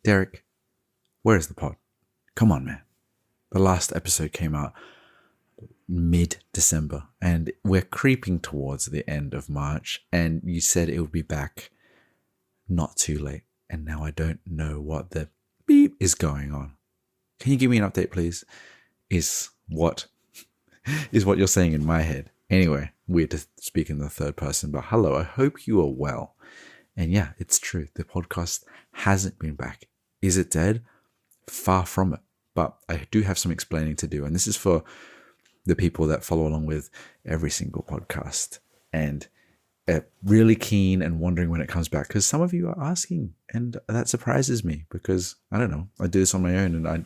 Derrick, where's the pod? Come on, man. The last episode came out mid-December and we're creeping towards the end of March, and you said it would be back not too late, and now I don't know what the beep is going on. Can you give me an update, please? Is what you're saying in my head. Anyway, weird to speak in the third person, but hello, I hope you are well. And yeah, it's true. The podcast hasn't been back. Is it dead? Far from it. But I do have some explaining to do. And this is for the people that follow along with every single podcast and are really keen and wondering when it comes back. Because some of you are asking, and that surprises me because, I don't know, I do this on my own and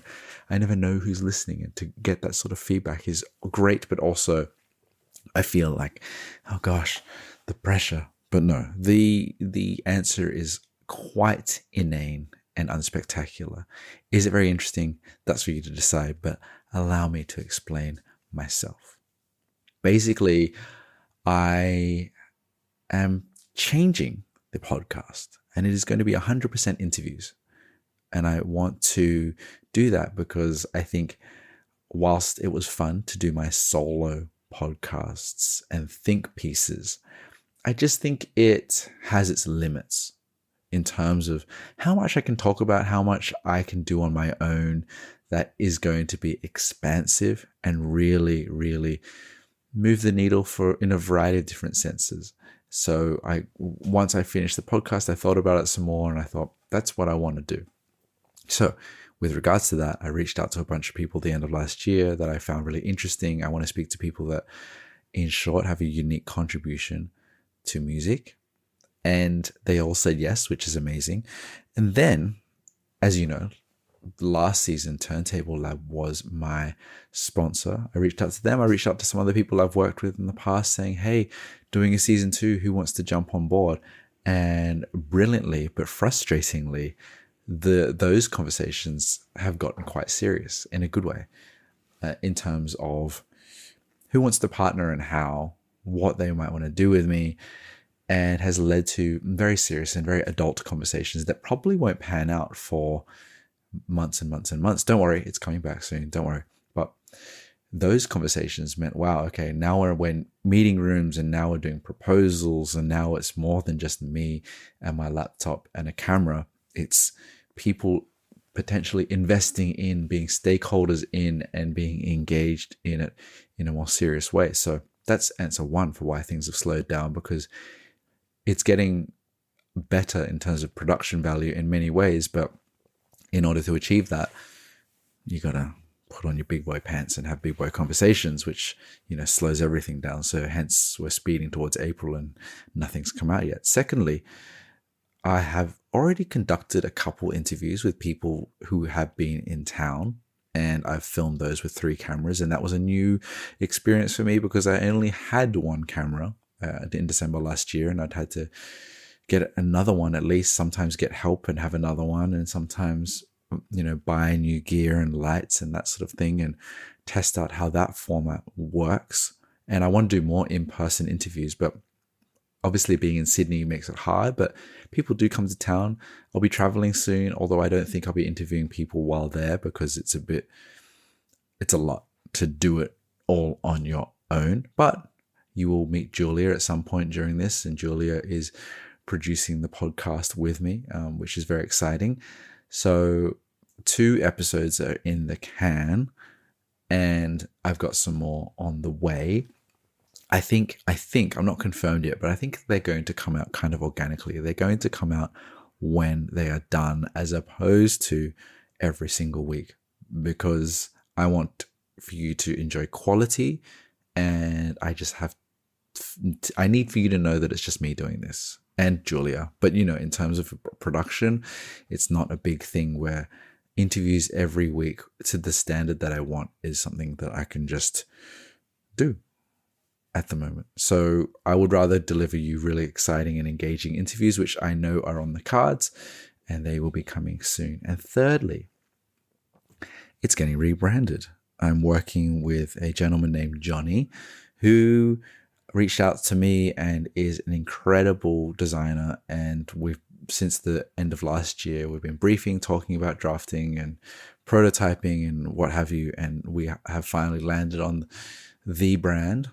I never know who's listening. And to get that sort of feedback is great, but also I feel like, oh gosh, the pressure. But no, the answer is quite inane and unspectacular. Is it very interesting? That's for you to decide, but allow me to explain myself. Basically, I am changing the podcast, and it is going to be 100% interviews. And I want to do that because I think whilst it was fun to do my solo podcasts and think pieces, I just think it has its limits in terms of how much I can talk about, how much I can do on my own that is going to be expansive and really, really move the needle in a variety of different senses. So once I finished the podcast, I thought about it some more and I thought, that's what I want to do. So with regards to that, I reached out to a bunch of people at the end of last year that I found really interesting. I want to speak to people that, in short, have a unique contribution to music. And they all said yes, which is amazing. And then, as you know, last season, Turntable Lab was my sponsor. I reached out to them. I reached out to some other people I've worked with in the past saying, hey, doing a season 2, who wants to jump on board? And brilliantly, but frustratingly, those conversations have gotten quite serious in a good way in terms of who wants to partner and how, what they might want to do with me, and has led to very serious and very adult conversations that probably won't pan out for months and months and months. Don't worry, it's coming back soon. Don't worry. But those conversations meant, wow, okay, now we're in meeting rooms and now we're doing proposals, and now it's more than just me and my laptop and a camera. It's people potentially investing in, being stakeholders in, and being engaged in it in a more serious way. So that's answer one for why things have slowed down, because it's getting better in terms of production value in many ways. But in order to achieve that, you got to put on your big boy pants and have big boy conversations, which, slows everything down. So hence we're speeding towards April and nothing's come out yet. Secondly, I have already conducted a couple interviews with people who have been in town, and I've filmed those with 3 cameras. And that was a new experience for me because I only had one camera in December last year, and I'd had to get another one, at least sometimes get help and have another one, and sometimes, buy new gear and lights and that sort of thing and test out how that format works. And I want to do more in-person interviews, but obviously being in Sydney makes it hard, but people do come to town. I'll be traveling soon, although I don't think I'll be interviewing people while there because it's a lot to do it all on your own. But you will meet Julia at some point during this, and Julia is producing the podcast with me, which is very exciting. So 2 episodes are in the can, and I've got some more on the way. I think I'm not confirmed yet, but I think they're going to come out kind of organically. They're going to come out when they are done, as opposed to every single week, because I want for you to enjoy quality, and I need for you to know that it's just me doing this and Julia. But, in terms of production, it's not a big thing where interviews every week to the standard that I want is something that I can just do at the moment. So I would rather deliver you really exciting and engaging interviews, which I know are on the cards, and they will be coming soon. And thirdly, it's getting rebranded. I'm working with a gentleman named Johnny, who reached out to me and is an incredible designer, and we've since the end of last year, we've been briefing, talking about drafting and prototyping and what have you. And we have finally landed on the brand,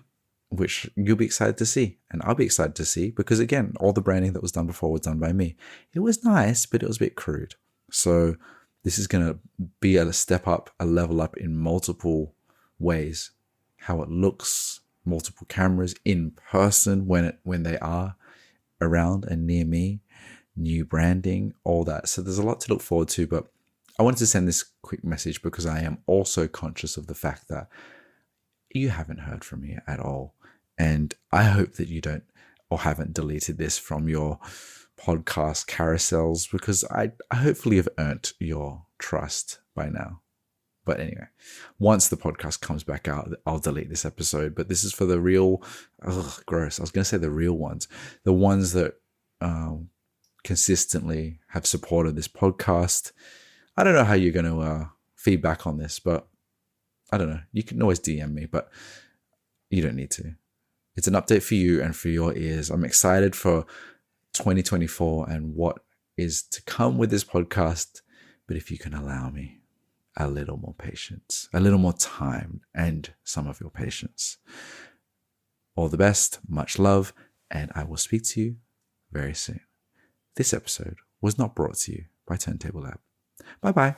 which you'll be excited to see. And I'll be excited to see because, again, all the branding that was done before was done by me. It was nice, but it was a bit crude. So this is going to be a step up, a level up in multiple ways. How it looks, multiple cameras in person when they are around and near me, new branding, all that. So there's a lot to look forward to, but I wanted to send this quick message because I am also conscious of the fact that you haven't heard from me at all. And I hope that you don't or haven't deleted this from your podcast carousels because I hopefully have earned your trust by now. But anyway, once the podcast comes back out, I'll delete this episode. But this is for the real, gross. I was going to say the real ones. The ones that consistently have supported this podcast. I don't know how you're going to feedback on this, but I don't know. You can always DM me, but you don't need to. It's an update for you and for your ears. I'm excited for 2024 and what is to come with this podcast. But if you can allow me a little more patience, a little more time, and some of your patience. All the best, much love, and I will speak to you very soon. This episode was not brought to you by Turntable Lab. Bye-bye.